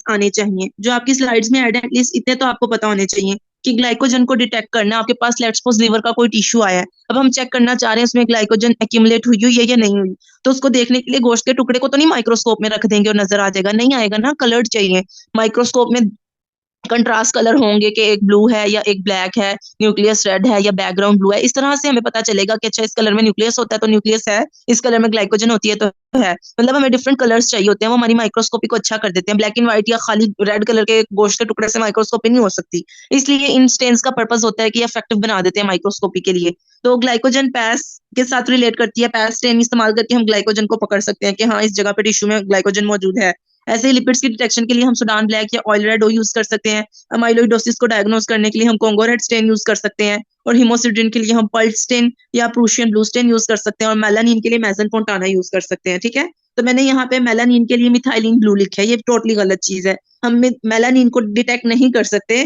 आने चाहिए जो आपकी स्लाइड्स में ऐड है, एटलीस्ट इतने तो आपको पता होने चाहिए कि ग्लाइकोजन को डिटेक्ट करना है। आपके पास लेट्स सपोज लिवर का कोई टिश्यू आया है, अब हम चेक करना चाह रहे हैं उसमें ग्लाइकोजन एक्यूमुलेट हुई हुई है या नहीं हुई, तो उसको देखने के लिए गोश्त के टुकड़े को तो नहीं माइक्रोस्कोप में रख देंगे और नजर आ जाएगा, नहीं आएगा ना, कलर्ड चाहिए। माइक्रोस्कोप में कंट्रास्ट कलर होंगे कि एक ब्लू है या एक ब्लैक है, न्यूक्लियस रेड है या बैकग्राउंड ब्लू है, इस तरह से हमें पता चलेगा कि अच्छा इस कलर में न्यूक्लियस होता है तो न्यूक्लियस है, इस कलर में ग्लाइकोजन होती है तो है। मतलब हमें डिफरेंट कलर्स चाहिए होते हैं, वो हमारी माइक्रोस्कोपी को अच्छा कर देते हैं। ब्लैक एंड व्हाइट या खाली रेड कलर के गोश्त के टुकड़े से माइक्रोस्कोपी नहीं हो सकती, इसलिए इन स्टेन्स का पर्पस होता है कि इफेक्टिव बना देते हैं माइक्रोस्कोपी के लिए। तो ग्लाइकोजन पैस के साथ रिलेट करती है, पैस स्टेन इस्तेमाल करके हम ग्लाइकोजन को पकड़ सकते हैं कि हाँ इस जगह पे टिश्यू में ग्लाइकोजन मौजूद है। ऐसे ही लिपिड्स की डिटेक्शन के लिए हम सुडान ब्लैक या ऑयल रेड यूज कर सकते हैं। अमाइलोइडोसिस को डायग्नोज करने के लिए हम कोंगो रेड स्टेन यूज कर सकते हैं, और हिमोसिड्रिन के लिए हम पर्ल स्टेन या प्रूशियन ब्लू स्टेन यूज कर सकते हैं, और मेलानिन के लिए मेसन फोंटाना यूज कर सकते हैं। ठीक है, तो मैंने यहाँ पे मेलानिन के लिए मिथाइलिन ब्लू लिखा है, ये टोटली गलत चीज है। हम मेलानिन को डिटेक्ट नहीं कर सकते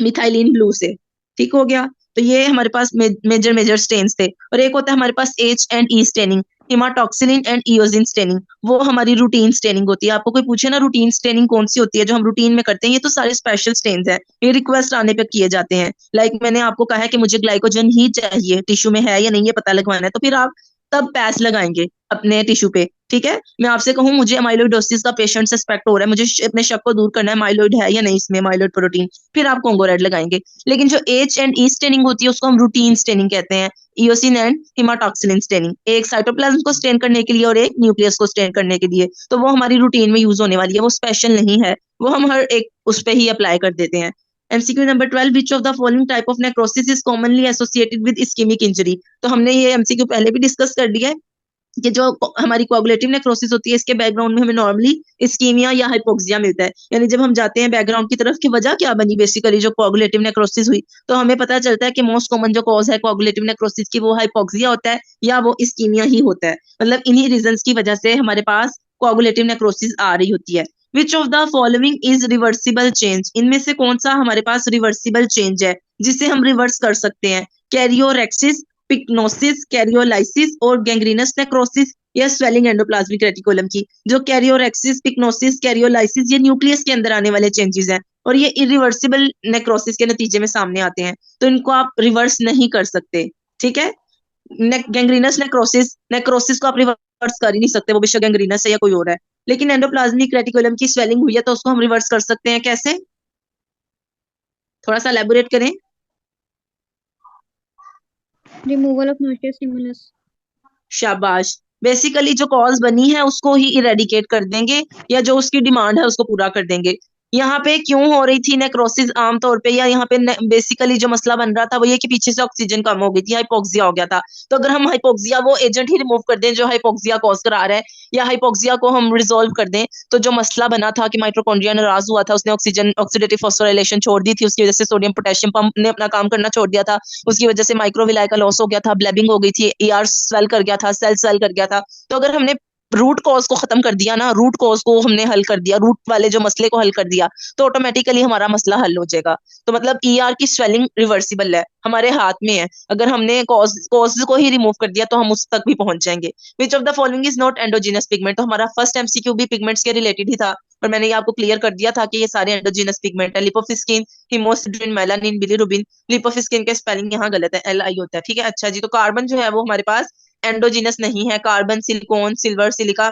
मिथाइलिन ब्लू से। ठीक हो गया, तो ये हमारे पास मेजर मेजर स्टेन्स थे। और एक होता है हमारे पास H and E staining, haematoxylin and eosin staining, वो हमारी रूटीन स्टेनिंग होती है। आपको कोई पूछे ना रूटीन स्टेनिंग कौन सी होती है जो हम रूटीन में करते हैं, ये तो सारे स्पेशल स्टेन्स हैं, ये रिक्वेस्ट आने पे किए जाते हैं। लाइक मैंने आपको कहा है कि मुझे ग्लाइकोजन ही चाहिए, टिश्यू में है या नहीं ये पता लगवाना है, तो फिर आप तब पैस लगाएंगे अपने टिश्यू पे। ठीक है, मैं आपसे कहूँ मुझे अमाइलोइडोसिस का पेशेंट सस्पेक्ट हो रहा है, मुझे अपने शक को दूर करना है माइलोइड है या नहीं इसमें माइलोइड प्रोटीन, फिर आप कोंगो रेड लगाएंगे। लेकिन जो एच एंड ई स्टेनिंग होती है उसको हम रूटीन स्टेनिंग कहते हैं, इयोसिन एंड हिमाटॉक्सिलिन स्टेनिंग, एक साइटोप्लाज्म को स्टेन करने के लिए और एक न्यूक्लियस को स्टेन करने के लिए। तो वो हमारी रूटीन में यूज होने वाली है, वो स्पेशल नहीं है, वो हम हर एक उस पे ही अप्लाई कर देते हैं। MCQ number 12, which of the following type of necrosis is commonly associated with ischaemic injury. तो हमने ये एमसीक्यू पहले भी डिस्कस कर लिया है कि जो हमारी कोआगुलेटिव नेक्रोसिस होती है इसके बैकग्राउंड में हमें नॉर्मली इस्कीमिया या हाइपोक्सिया मिलता है। यानी जब हम जाते हैं बैकग्राउंड की तरफ की वजह क्या बनी बेसिकली जो कोआगुलेटिव नेक्रोसिस हुई, तो हमें पता चलता है कि मोस्ट कॉमन जो कॉज है कोआगुलेटिव नेक्रोसिस की वो हाइपोक्सिया होता है या वो इस्कीमिया ही होता है। मतलब इन्हीं रीजंस की वजह से हमारे पास कोआगुलेटिव नेक्रोसिस आ रही होती है। विच of the following is reversible change, इनमें से कौन सा हमारे पास रिवर्सिबल चेंज है जिसे हम रिवर्स कर सकते हैं? कैरियोरेक्सिस, पिक्नोसिस, कैरियोलाइसिस और गैंग्रीनस नेक्रोसिस या स्वेलिंग एंडोप्लाज्मिक रेटिकुलम की। जो कैरियोरेक्सिस, पिक्नोसिस, कैरियोलाइसिस ये न्यूक्लियस के अंदर आने वाले चेंजेस हैं और ये इरिवर्सिबल नेक्रोसिस के नतीजे में सामने आते हैं, तो इनको आप रिवर्स नहीं कर सकते। ठीक है, गैंग्रीनस नेक्रोसिस, नेक्रोसिस को आप रिवर्स कर ही नहीं सकते, वो बेशक गैंग्रीनस है या कोई और है। लेकिन एंडोप्लाज्मिक रेटिकुलम की स्वेलिंग हुई है तो उसको हम रिवर्स कर सकते हैं, कैसे? थोड़ा सा एलेबोरेट करें। Removal of noxious stimulus. शाबाश, बेसिकली जो कॉज बनी है उसको ही इरेडिकेट कर देंगे या जो उसकी डिमांड है उसको पूरा कर देंगे। यहाँ पे क्यों हो रही थी नेक्रोसिस आमतौर पे, या यहाँ पे बेसिकली जो मसला बन रहा था वो ये कि पीछे से ऑक्सीजन कम हो गई थी, हाइपोक्सिया हो गया था। तो अगर हम हाइपोक्सिया वो एजेंट ही रिमूव कर दें जो हाइपोक्सिया कॉज करा रहा है, या हाइपोक्सिया को हम रिजोल्व कर दें, तो जो मसला बना था कि माइटोकॉन्ड्रिया नाराज हुआ था, उसने ऑक्सीजन ऑक्सीडेटिव फॉस्फोराइलेशन छोड़ दी थी, उसकी वजह से सोडियम पोटेशियम पंप ने अपना काम करना छोड़ दिया था, उसकी वजह से माइक्रोविलाई का लॉस हो गया था, ब्लेबिंग हो गई थी, ईआर स्वेल कर गया था, सेल स्वेल कर गया था। तो अगर हमने रूट कॉज को खत्म कर दिया ना, रूट कॉज को हमने हल कर दिया, रूट वाले जो मसले को हल कर दिया, तो ऑटोमेटिकली हमारा मसला हल हो जाएगा। तो मतलब ईआर की स्वेलिंग रिवर्सिबल है, हमारे हाथ में है। अगर हमने कॉज को ही रिमूव कर दिया तो हम उस तक भी पहुंच जाएंगे। विच of the following is not endogenous pigment, तो हमारा फर्स्ट एमसीक्यू भी पिगमेंट्स के रिलेटेड ही था, और मैंने ये आपको क्लियर कर दिया था कि ये सारे एंडोजीनस पिगमेंट है। लिपोफिस्किन, हिमोसिड्रिन, मेलानिन, बिलीरुबिन। लिपोफिस्किन के स्पेलिंग यहाँ गलत है, एल आई होता है। ठीक है, अच्छा जी, तो कार्बन जो है वो हमारे पास एंडोजीनस नहीं है, कार्बन, सिलिकॉन, सिल्वर, सिलिका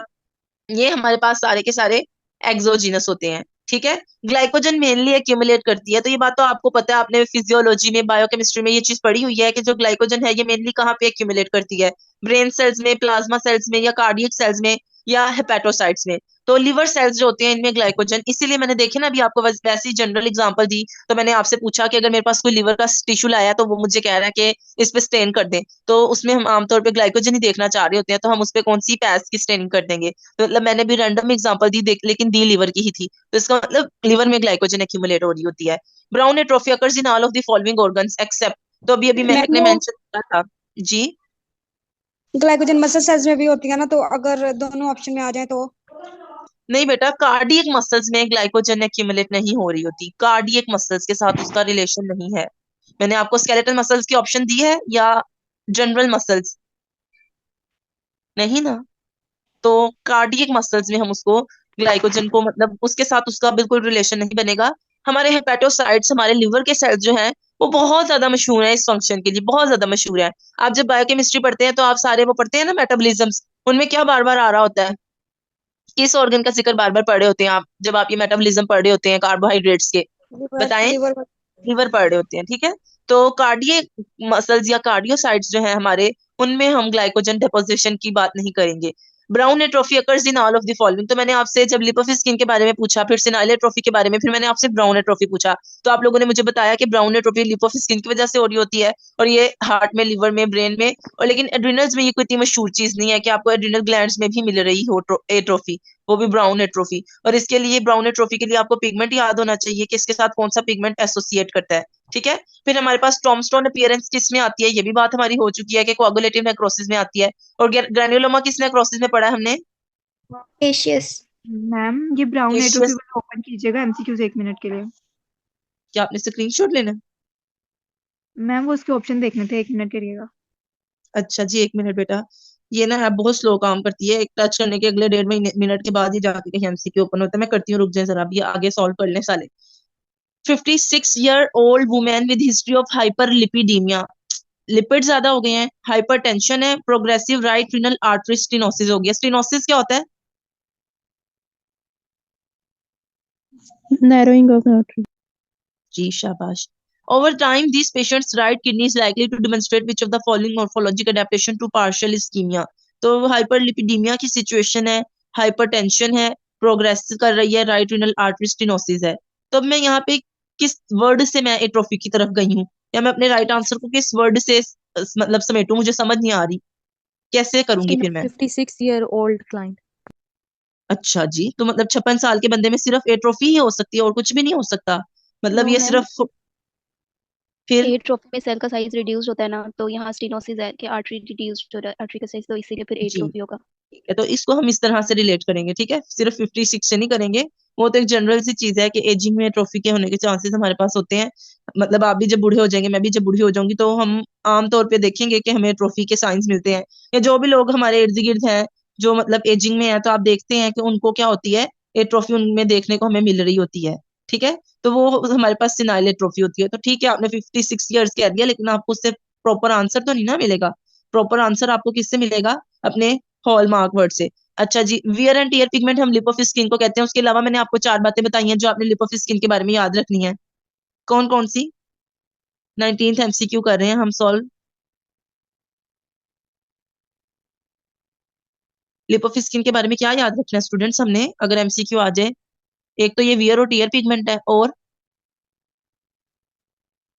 ये हमारे पास सारे के सारे एक्सोजीनस होते हैं। ठीक है, ग्लाइकोजन मेनली एक्यूमुलेट करती है, तो ये बात तो आपको पता है, आपने फिजियोलॉजी में बायोकेमिस्ट्री में ये चीज पढ़ी हुई है कि जो ग्लाइकोजन है ये मेनली कहाँ पे एक्यूमुलेट करती है? ब्रेन सेल्स में, प्लाज्मा सेल्स में, या कार्डियक सेल्स में, या हेपेटोसाइट्स में। तो लिवर सेल्स जो होते हैं इनमें ग्लाइकोजन, इसीलिए मैंने देखे ना अभी आपको वैसी जनरल एग्जांपल दी, तो मैंने आपसे पूछा कि अगर मेरे पास कोई लिवर का टिश्यू लाया तो वो मुझे कह रहा है कि इस पे स्टेन कर दें, तो उसमें हम आमतौर पे ग्लाइकोजन ही देखना चाह रहे होते हैं, तो हम उस पे कौन सी पैस की स्टेनिंग कर देंगे? तो मतलब मैंने भी रैंडम एग्जांपल दी देख, लेकिन दी लीवर की ही थी, तो इसका मतलब लीवर में ग्लाइकोजन एक्यूमुलेट हो रही होती है। Brown atrophy occurs in all of the following organs except, तो अभी अभी महक मैम ने वो मेंशन किया था। जी, ग्लाइकोजन मसल सेल्स में भी होती है ना, तो अगर दोनों ऑप्शन में आ जाए तो। नहीं बेटा, कार्डियक मसल्स में ग्लाइकोजन एक्यूमुलेट नहीं हो रही होती, कार्डियक मसल्स के साथ उसका रिलेशन नहीं है। मैंने आपको स्केलेटल मसल्स की ऑप्शन दी है या जनरल मसल्स? नहीं ना, तो कार्डियक मसल्स में हम उसको ग्लाइकोजन को, मतलब उसके साथ उसका बिल्कुल रिलेशन नहीं बनेगा। हमारे हेपेटोसाइट्स, हमारे लिवर के सेल्स जो हैं वो बहुत ज्यादा मशहूर है इस फंक्शन के लिए, बहुत ज्यादा मशहूर है। आप जब बायोकेमिस्ट्री पढ़ते हैं तो आप सारे वो पढ़ते हैं ना मेटाबॉलिज्म्स, उनमें क्या बार बार आ रहा होता है, किस ऑर्गन का जिक्र बार बार पढ़ रहे होते हैं आप जब आप ये मेटाबॉलिज्म पढ़ रहे होते हैं कार्बोहाइड्रेट्स के? लिवर बताएं। लिवर लीवर पढ़ रहे होते हैं, ठीक है। तो कार्डियक मसल्स या कार्डियोसाइट्स जो है हमारे, उनमें हम ग्लाइकोजन डिपोजिशन की बात नहीं करेंगे। Brown atrophy occurs in all of the following. तो मैंने आपसे जब लिपोफिल स्किन के बारे में पूछा, फिर सिनाइल एट्रोफी के बारे में, फिर मैंने आपसे ब्राउन एट्रोफी पूछा, तो आप लोगों ने मुझे बताया कि ब्राउन एट्रोफी लिपोफिल स्किन की वजह से हो रही होती है, और ये हार्ट में, लिवर में, ब्रेन में, और लेकिन एड्रिनल्स में ये कोई इतनी मशहूर चीज नहीं है कि आपको एड्रिनल ग्लैंड्स में भी मिल रही हो एट्रोफी, वो भी ब्राउन एट्रोफी। और इसके लिए, ब्राउन एट्रोफी के लिए आपको पिगमेंट याद होना चाहिए कि इसके साथ कौन सा पिगमेंट एसोसिएट करता है, ठीक है। फिर हमारे पास टॉमस्टोन अपीयरेंस किस में आती है, ये भी बात हमारी हो चुकी है कि कोआगुलेटिव नेक्रोसिस में आती है। और ग्रैन्युलोमा किस नेक्रोसिस में पढ़ा है हमने? एशियस। मैम ये ब्राउन एट्रोफी केशियस। वाला ओपन कीजिएगा एमसीक्यूज 1 मिनट के लिए। क्या आपने स्क्रीनशॉट लेना है? मैम वो उसके ऑप्शन देखने थे, 1 मिनट करिएगा। अच्छा जी, एक मिनट बेटा। ये ना है बहुत स्लो काम करती है, एक टच करने के अगले 1.5 मिनट के बाद ही जाके कहीं एमसीक्यू ओपन होता है। मैं करती हूँ, रुक जाए जरा, अब ये आगे सॉल्व कर लें साले। 56-year-old women with history of hyperlipidaemia, lipid ज्यादा हो गए हैं, हाइपरटेंशन है, progressive right renal artery stenosis हो गया। स्टेनोसिस क्या होता है? Narrowing of artery. जी शाबाश। Over time, these patients' right kidney is likely to demonstrate which of the following morphologic adaptation to partial ischemia. तो हाइपरलिपिडीमिया की सिचुएशन है, हाइपरटेंशन है, प्रोग्रेस कर रही है, राइट रीनल आर्टरी स्टेनोसिस है। तो अब मैं यहाँ पे किस वर्ड से मैं एट्रोफी की तरफ गई हूँ, या मैं अपने राइट आंसर को किस वर्ड से मतलब समेटूं, मुझे समझ नहीं आ रही, कैसे करूंगी फिर मैं? 56-year-old client। अच्छा जी, तो मतलब 56 साल के बंदे में सिर्फ एट्रोफी ही हो सकती है और कुछ भी नहीं हो सकता? मतलब नो ये मैम, सिर्फ, फिर? एट्रोफी में सेल का साइज रिड्यूस होता है ना, तो यहाँ स्टेनोसिस है कि आर्टरी रिड्यूस हो रहा है, आर्टरी का साइज, तो इसीलिए फिर जी, एट्रोफी होगा। ठीक है, तो इसको हम इस तरह से रिलेट करेंगे, ठीक है, सिर्फ 56 से नहीं करेंगे। वो तो एक जनरल सी चीज है कि एजिंग में ट्रॉफी के होने के चांसेस हमारे पास होते हैं। मतलब आप भी जब बूढ़े हो जाएंगे, मैं भी जब बूढ़ी हो जाऊंगी, तो हम आम तौर पे देखेंगे कि हमें ट्रॉफी के साइंस मिलते हैं, या जो भी लोग हमारे इर्द गिर्द हैं जो मतलब एजिंग में है, तो आप देखते हैं कि उनको क्या होती है, ये ट्रॉफी उनमें देखने को हमें मिल रही होती है, ठीक है। तो वो हमारे पास सिनाइल ट्रॉफी होती है। तो ठीक है, आपने 56 ईयर्स कह दिया, लेकिन आपको उससे प्रॉपर आंसर तो नहीं ना मिलेगा। प्रॉपर आंसर आपको किससे मिलेगा? अपने हॉलमार्क वर्ड से। अच्छा जी, वियर एंड टियर पिगमेंट हम लिपोफिल स्किन को कहते हैं। उसके अलावा मैंने आपको 4 बातें बताई हैं जो आपने लिपोफिल स्किन के बारे में याद रखनी है। कौन कौन सी? 19th एमसीक्यू कर रहे हैं हम सॉल्व। लिपोफिल स्किन के बारे में क्या याद रखना है स्टूडेंट्स हमने, अगर एमसीक्यू आ जाए? एक तो ये वियर और टियर पिगमेंट है, और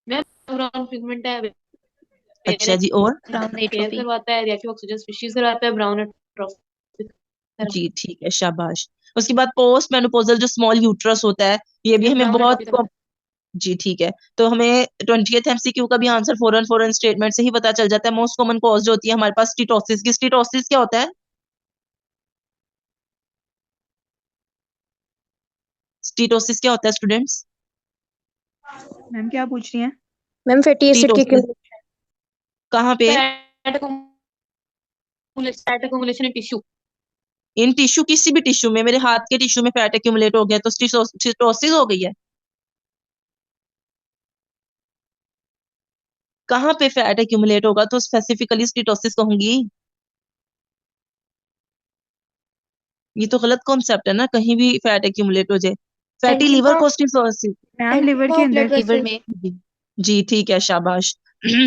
ब्राउन पिगमेंट है, अच्छा जी, और? Brown repair atrophy. करवाता है, रिएक्टिव ऑक्सीजन स्पीशीज करवाता है, ब्राउन एट्रोफी। जी ठीक है, शाबाश। उसके बाद पोस्ट मेनोपोजल जो स्मॉल यूट्रस होता है, ये भी हमें ब्राउन बहुत एट्रोफी करवाता जी ठीक है। तो हमें 20th एमसीक्यू का भी आंसर फॉरन फॉरन स्टेटमेंट से ही पता चल जाता है। मोस्ट कॉमन कॉज जो होती है हमारे पास स्टीटोसिस की, स्टीटोसिस क्या होता है? स्टीटोसिस क्या होता है स्टूडेंट्स? मैम क्या पूछ रही हैं? मैम फैटी एसिड की स्टीटोसिस कहाँ पे? है, fat accumulation in tissue. In tissue, किसी भी टिश्यू में, मेरे हाथ के टिश्यू में फैट एक्यूमुलेट हो गया तो स्टीटोसिस हो गई है। कहाँ पे फैट एक्यूमुलेट होगा तो स्पेसिफिकली स्टीटोसिस कहूंगी? ये तो गलत कॉन्सेप्ट है ना, कहीं भी फैट एक्यूमुलेट हो जाए। फैटी लीवर को स्टीटोसिस। मैम लिवर के अंदर। लिवर में। जी जी, ठीक है, शाबाश।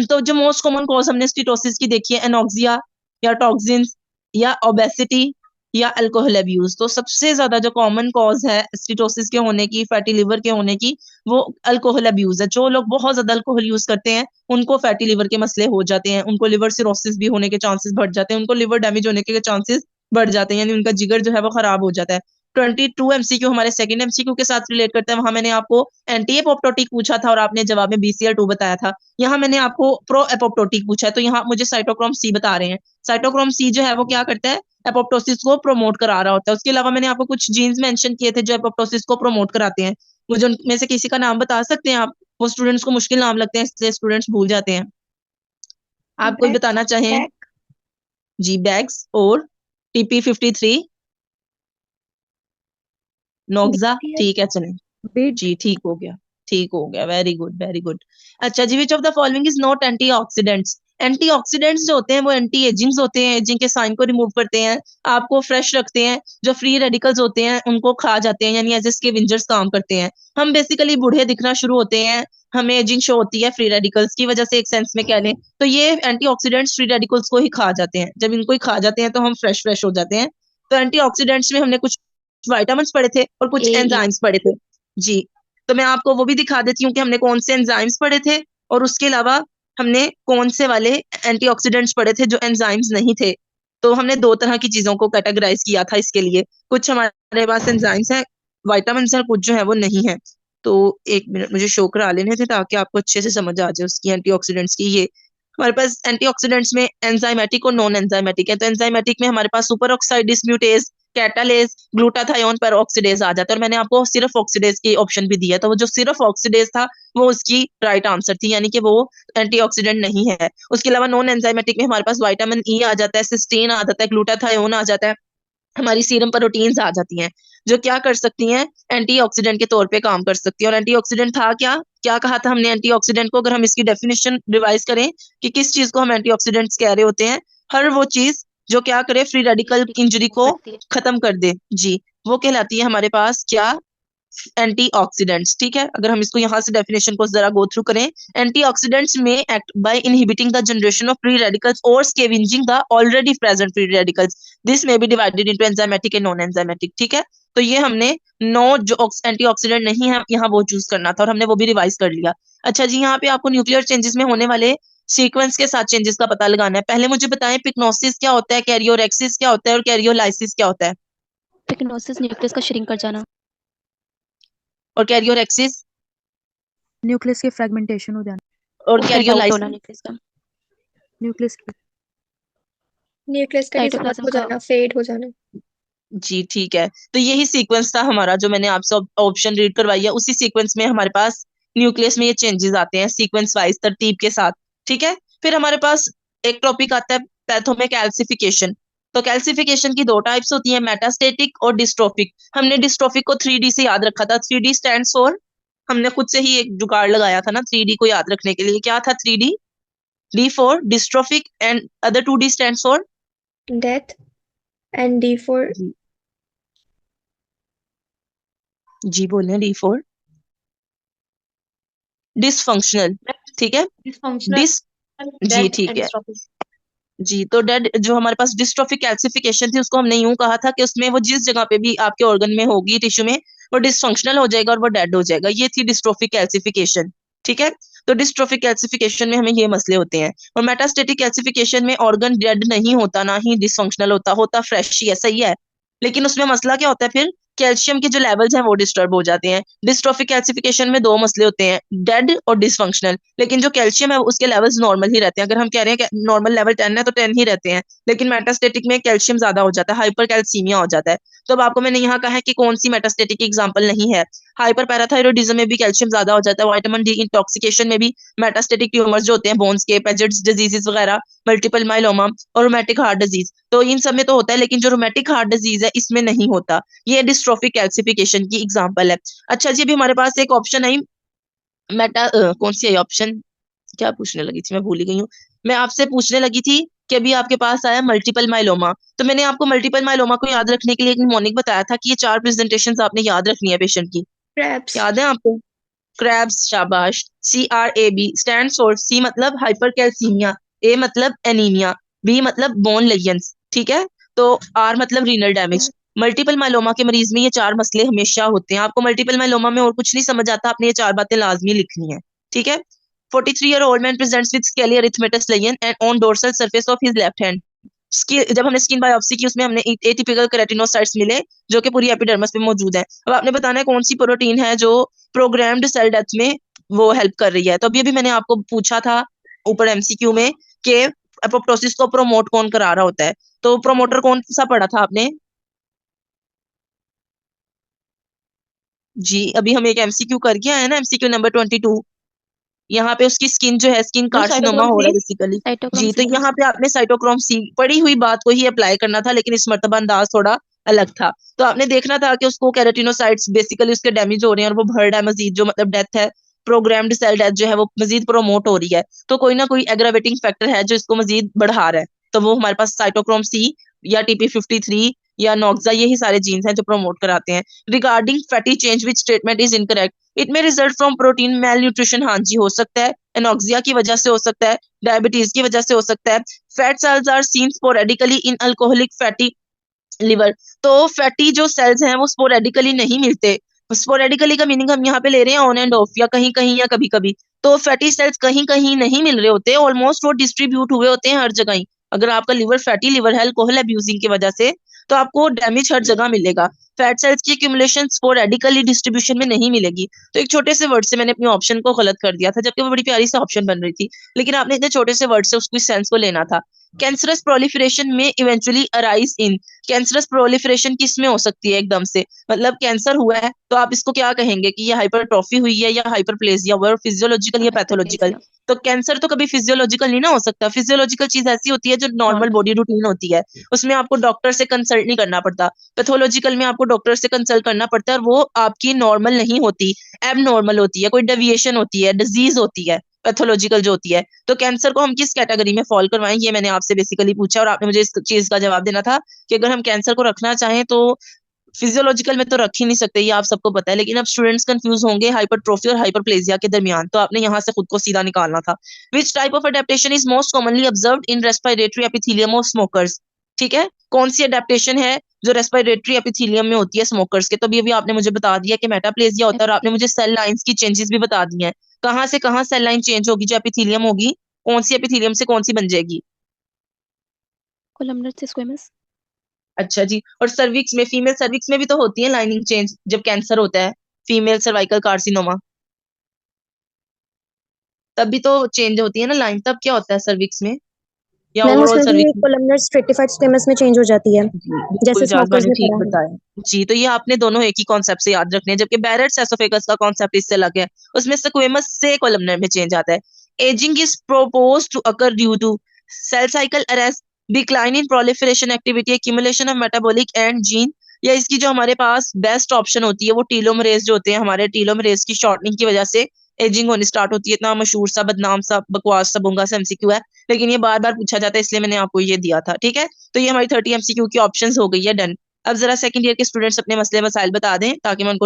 तो जो मोस्ट कॉमन कॉज हमने स्टीटोसिस की देखी है, एनोक्सिया या टॉक्सिन्स या ओबेसिटी या अल्कोहल अब्यूज। तो सबसे ज्यादा जो कॉमन कॉज है स्टीटोसिस के होने की, फैटी लिवर के होने की, वो अल्कोहल अब्यूज है। जो लोग बहुत ज्यादा अल्कोहल यूज करते हैं उनको फैटी लिवर के मसले हो जाते हैं, उनको लिवर सिरोसिस भी होने के चांसेस बढ़ जाते हैं, उनको लिवर डैमेज होने के चांसेस बढ़ जाते हैं, यानी उनका जिगर जो है वो खराब हो जाता है। 22 एमसीक्यू हमारे सेकंड एमसीक्यू के साथ रिलेट करते हैं। वहां मैंने आपको एंटी एपोप्टोटिक पूछा था और आपने जवाब में BCL2 बताया था। यहाँ मैंने आपको प्रो एपोप्टोटिक पूछा है, तो यहाँ मुझे साइटोक्रोम सी बता रहे हैं। साइटोक्रोम सी जो है वो क्या करता है? एपोप्टोसिस को प्रमोट करा रहा होता है। उसके अलावा मैंने आपको कुछ जीन्स मेंशन किए थे जो एपोप्टोसिस को प्रमोट कराते हैं। मुझे उनमें से किसी का नाम बता सकते हैं आप? वो स्टूडेंट्स को मुश्किल नाम लगते हैं इसलिए स्टूडेंट्स भूल जाते हैं। आप कोई बताना चाहें? जी, बैग्स और TP53। नोक्सा, BTS ठीक है चलें बीट जी, ठीक हो गया, वेरी गुड वेरी गुड। अच्छा जी, which of the following is not antioxidants? Antioxidants जो होते हैं वो एंटी एजिंग्स होते हैं, एजिंग के साइन को रिमूव करते हैं, आपको फ्रेश रखते हैं। जो फ्री रेडिकल्स होते हैं उनको खा जाते हैं, यानी एज ए स्कैवेंजर्स काम करते हैं। हम बेसिकली बूढ़े दिखना शुरू होते हैं, हमें एजिंग शो होती है फ्री रेडिकल्स की वजह से, एक सेंस में कह लें तो ये एंटीऑक्सीडेंट्स फ्री रेडिकल्स को ही खा जाते हैं। जब इनको ही खा जाते हैं तो हम फ्रेश फ्रेश हो जाते हैं। तो एंटीऑक्सीडेंट्स में हमने कुछ विटामिन पढ़े थे और कुछ A, E. एंजाइम्स पढ़े थे जी। तो मैं आपको वो भी दिखा देती हूँ कि हमने कौन से एंजाइम्स पढ़े थे और उसके अलावा हमने कौन से वाले एंटीऑक्सीडेंट्स पढ़े थे जो एंजाइम्स नहीं थे। तो हमने दो तरह की चीजों को कैटेगराइज किया था इसके लिए। कुछ हमारे पास एंजाइम्स हैं, विटामिन है, कुछ जो है वो नहीं है। तो एक मिनट मुझे शो करा लेने थे ताकि आपको अच्छे से समझ आ जाए उसकी एंटीऑक्सीडेंट्स की। ये हमारे पास एंटीऑक्सीडेंट्स में एंजाइमेटिक और नॉन एंजाइमेटिक है। तो एंजाइमेटिक में हमारे पास super oxide dismutase, catalase, glutathione peroxidase आ जाता है। और मैंने आपको सिर्फ ऑक्सीडेज की ऑप्शन भी दिया, तो वो जो सिर्फ ऑक्सीडेज था वो उसकी राइट आंसर थी, यानी कि वो एंटीऑक्सीडेंट नहीं है। उसके अलावा नॉन एंजाइमेटिक में हमारे पास विटामिन ई आ जाता है, सिस्टीन आ जाता है, ग्लूटाथायोन आ जाता है, हमारी सीरम प्रोटीन्स आ जाती हैं जो क्या कर सकती हैं, एंटीऑक्सीडेंट के तौर पे काम कर सकती है। और एंटीऑक्सीडेंट था क्या, क्या कहा था हमने एंटीऑक्सीडेंट को? अगर हम इसकी डेफिनेशन रिवाइज करें कि किस चीज को हम एंटीऑक्सीडेंट्स कह रहे होते हैं, हर वो चीज जो क्या करे, फ्री रेडिकल इंजरी को करती है। खत्म कर दे जी, वो कहलाती है हमारे पास क्या, एंटीऑक्सीडेंट्स। ठीक है, अगर हम इसको यहाँ से डेफिनेशन को जरा गो थ्रू करें, एंटीऑक्सीडेंट्स में act by inhibiting the generation of free radicals और scavenging the already present free radicals. This may be divided into enzymatic and non enzymatic. ठीक है, तो ये हमने नो जो एंटीऑक्सीडेंट नहीं है यहाँ वो चूज करना था और हमने वो भी रिवाइज कर लिया। अच्छा जी, यहाँ पे आपको न्यूक्लियर चेंजेस में होने वाले सीक्वेंस के साथ चेंजेस का पता लगाना है। पहले मुझे बताएं पिक्नोसिस क्या होता है, कैरियोरेक्सिस क्या होता है और कैरियोलाइसिस क्या होता है? पिक्नोसिस न्यूक्लियस का श्रिंक कर जाना। और कैरियोरेक्सिस न्यूक्लियस की फ्रेगमेंटेशन हो जाना। और फेड आउट होना कैरियोलाइसिस? न्यूक्लियस का। न्यूक्लियस की न्यूक्लियस का डिसॉल्व साइटोप्लाज्म हो का जाना, फेड हो जाना। जी ठीक है, तो यही सीक्वेंस था हमारा जो मैंने आपसे ऑप्शन रीड करवाई है। उसी सीक्वेंस में हमारे पास न्यूक्लियस में ये चेंजेस आते हैं सीक्वेंस वाइज तरतीब के साथ। ठीक है, फिर हमारे पास एक टॉपिक आता है पैथो में कैल्सिफिकेशन। तो कैल्सिफिकेशन की दो टाइप्स होती है, मेटास्टेटिक और डिस्ट्रोफिक। हमने डिस्ट्रोफिक को 3D से याद रखा था। 3D स्टैंड्स फॉर, हमने खुद से ही एक जुगाड़ लगाया था ना 3D को याद रखने के लिए। क्या था 3D? D for dystrophic and other 2D stands for? Death and D for जी बोले, D फॉर डिसफंक्शनल। ठीक है, Dysfunctional, डिस जी dead ठीक and है dystrophic. जी। तो डेड जो हमारे पास डिस्ट्रोफिक कैल्सिफिकेशन थी उसको हमने यूं कहा था कि उसमें वो जिस जगह पे भी आपके ऑर्गन में होगी, टिश्यू में, वो डिसफंक्शनल हो जाएगा और वो डेड हो जाएगा। ये थी डिस्ट्रोफिक कैल्सिफिकेशन। ठीक है, तो डिस्ट्रोफिक कैल्सिफिकेशन में हमें ये मसले होते हैं। और मेटास्टेटिक कैल्सिफिकेशन में ऑर्गन डेड नहीं होता, ना ही डिसफंक्शनल होता, होता फ्रेश ही है, सही है। लेकिन उसमें मसला क्या होता है फिर, कैल्शियम के जो लेवल्स हैं वो डिस्टर्ब हो जाते हैं। डिस्ट्रोफिक कैल्सिफिकेशन में दो मसले होते हैं, डेड और डिसफंक्शनल। लेकिन जो कैल्शियम है उसके लेवल्स नॉर्मल ही रहते हैं। अगर हम कह रहे हैं कि नॉर्मल लेवल 10 है तो 10 ही रहते हैं। लेकिन मेटास्टेटिक में कैल्शियम ज्यादा हो जाता है, हाइपर कैल्सीमिया हो जाता है। तो अब आपको मैंने यहाँ कहा है कि कौन सी मेटास्टेटिक की एग्जांपल नहीं है। हाइपर पैराथायरॉइडिज्म में भी कैल्शियम ज्यादा हो जाता है। विटामिन डी इंटॉक्सिकेशन में भी मेटास्टेटिक ट्यूमर्स जो होते हैं बोन्स के, पेजेट्स डिजीजेस वगैरह, मल्टीपल माइलोमा और रोमैटिक हार्ट डिजीज, तो इन सब में तो होता है। लेकिन जो रोमैटिक हार्ट डिजीज है इसमें नहीं होता। ये डिस्ट्रोफिक कैल्सिफिकेशन की एग्जांपल है। अच्छा जी, अभी हमारे पास एक ऑप्शन आई, कौन सी आई ऑप्शन, क्या पूछने लगी थी मैं भूल ही गई हूँ। मैं आपसे पूछने लगी थी कि अभी आपके पास आया मल्टीपल माइलोमा। तो मैंने आपको मल्टीपल माइलोमा को याद रखने के लिए एक निमोनिक बताया था कि ये 4 प्रेजेंटेशंस आपने याद रखनी है पेशेंट की। क्रैब्स। याद है आपको? क्रैब्स, शाबाश। CRAB स्टैंड्स फॉर, C मतलब हाइपरकैल्सीमिया, A मतलब एनीमिया, B मतलब बोन लेजेंस। ठीक है, तो R मतलब रीनल डैमेज। मल्टीपल माइलोमा के मरीज में ये 4 मसले हमेशा होते हैं। आपको मल्टीपल माइलोमा में और कुछ नहीं समझ आता, आपने ये 4 बातें लाजमी लिखनी है। ठीक है, 43-year-old man presents with scaly erythematous lesion and on dorsal surface of his left hand. जब हमने स्किन बायोप्सी की उसमें हमने एटिपिकल केराटिनोसाइट्स मिले जो कि पूरी एपिडर्मिस पे मौजूद है। अब आपने बताना है कौन सी प्रोटीन है जो प्रोग्राम्ड सेल डेथ में वो हेल्प कर रही है। तो अभी मैंने आपको पूछा था ऊपर MCQ में कि एपोप्टोसिस को प्रोमोट कौन करा रहा होता है, तो प्रोमोटर कौन सा पढ़ा था आपने? जी, अभी हम एक MCQ करके आए ना, MCQ नंबर 22। यहाँ पे उसकी स्किन जो है, स्किन कार्सिनोमा हो रहा है बेसिकली साइटोक्रोम जी। तो C। यहाँ पे आपने साइटोक्रोम C पढ़ी हुई बात को ही अप्लाई करना था, लेकिन इस मर्तबा अंदाज थोड़ा अलग था। तो आपने देखना था कि उसको केराटिनोसाइट्स बेसिकली उसके डैमेज हो रहे हैं और वो बढ़ रहा है मजीद, जो मतलब डेथ है, प्रोग्राम्ड सेल डेथ जो है वो मजीद प्रोमोट हो रही है। तो कोई ना कोई एग्रावेटिंग फैक्टर है जो इसको मजीद बढ़ा रहा है। तो वो हमारे पास साइटोक्रोम सी या TP53 या नॉक्सा, यही सारे जीन्स हैं जो प्रमोट कराते हैं। Regarding fatty change which statement is incorrect, it may result from protein malnutrition, हाँ जी हो सकता है, एनोक्सिया की वजह से हो सकता है, डायबिटीज की वजह से हो सकता है। Fat cells are seen sporadically in alcoholic fatty liver, तो फैटी जो सेल्स हैं वो स्पोरेडिकली नहीं मिलते। स्पोरेडिकली का मीनिंग हम यहाँ पे ले रहे हैं ऑन एंड ऑफ, या कहीं कहीं या कभी कभी। तो फैटी सेल्स कहीं कहीं नहीं मिल रहे होते, ऑलमोस्ट वो डिस्ट्रीब्यूट हुए होते हैं हर जगह ही। अगर आपका लिवर फैटी लिवर है अल्कोहल अब्यूजिंग की वजह से, तो आपको डैमेज हर जगह मिलेगा। फैट सेल्स की एक्यूमुलेशन स्पोरेडिकली डिस्ट्रीब्यूशन में नहीं मिलेगी। तो एक छोटे से वर्ड से मैंने अपनी ऑप्शन को गलत कर दिया था, जबकि वो बड़ी प्यारी सी ऑप्शन बन रही थी, लेकिन आपने इतने छोटे से वर्ड से उसकी सेंस को लेना था। कैंसरस प्रोलिफरेशन में eventually arise in, cancerous proliferation किस में हो सकती है एकदम से, मतलब कैंसर हुआ है तो आप इसको क्या कहेंगे कि ये हाइपरट्रॉफी हुई है या हाइपरप्लेजिया हुआ है, फिजियोलॉजिकल या पैथोलॉजिकल। हाइपरप्लेजिया। तो कैंसर तो कभी फिजियोलॉजिकल नहीं ना हो सकता। फिजियोलॉजिकल चीज ऐसी होती है जो नॉर्मल नॉर्मल। बॉडी रूटीन होती है, उसमें आपको डॉक्टर से कंसल्ट नहीं करना पड़ता। पैथोलॉजिकल में आपको डॉक्टर से कंसल्ट करना पड़ता है, और वो आपकी नॉर्मल नहीं होती, एबनॉर्मल होती है, कोई डेविएशन होती है, डिजीज होती है पैथोलॉजिकल जो होती है। तो कैंसर को हम किस कैटेगरी में फॉल करवाएं, ये मैंने आपसे बेसिकली पूछा, और आपने मुझे इस चीज का जवाब देना था कि अगर हम कैंसर को रखना चाहें तो फिजियोलॉजिकल में तो रख ही नहीं सकते, ये आप सबको पता है। लेकिन अब स्टूडेंट्स कंफ्यूज होंगे हाइपरट्रोफी और हाइपरप्लेजिया के दरमियान, तो आपने यहाँ से खुद को सीधा निकालना था। Which type of adaptation is most commonly observed in respiratory epithelium of smokers, ठीक है, कौन सी अडेप्टेशन है जो रेस्पिरेटरी एपिथेलियम में होती है स्मोकर्स के। तो अभी आपने मुझे बता दिया कि मेटाप्लेजिया होता है, और आपने मुझे सेल लाइंस की चेंजेस भी बता दी हैं। कहाँ से कहाँ सेल लाइन चेंज होगी जो एपिथेलियम होगी, कौन सी एपिथेलियम से कौन सी बन जाएगी। कोलमनर से स्क्वेमस। अच्छा जी, और सर्विक्स में, फीमेल सर्विक्स में भी तो होती है लाइनिंग चेंज जब कैंसर होता है, फीमेल सर्वाइकल कार्सिनोमा, तब भी तो चेंज होती है ना लाइन, तब क्या होता है सर्विक्स में या मैम ओवरऑल उसमें भी सर्विक्स में। कोलमनर स्ट्रेटिफाइड स्क्वेमस में चेंज हो जाती है, जी बिल्कुल जैसे जाजमा स्मोकर्स ने में ठीक पढ़ा है। बताया जी। तो ये आपने दोनों एक ही कॉन्सेप्ट से याद रखने हैं, जबकि बैरेट्स एसोफेगस का कॉन्सेप्ट इससे अलग है, उसमें स्क्वेमस से कोलमनर में चेंज आता है। Ageing is propose to occur due to cell cycle arrest, decline in proliferation activity, accumulation of metabolic and gene, या इसकी जो हमारे पास बेस्ट ऑप्शन होती है वो टीलोमरेज जो होते हैं हमारे, टीलोमरेज की शॉर्टनिंग की वजह से एजिंग होनी स्टार्ट होती है। इतना मशहूर सा बदनाम सा बकवास सा बुंगा सा MCQ है, लेकिन ये बार बार पूछा जाता है, इसलिए मैंने आपको ये दिया था, ठीक है। तो ये हमारी 30 MCQ की ऑप्शंस हो गई है डन। अब जरा सेकंड ईयर के स्टूडेंट्स अपने मसले मसाइल बता दें ताकि मैं उनको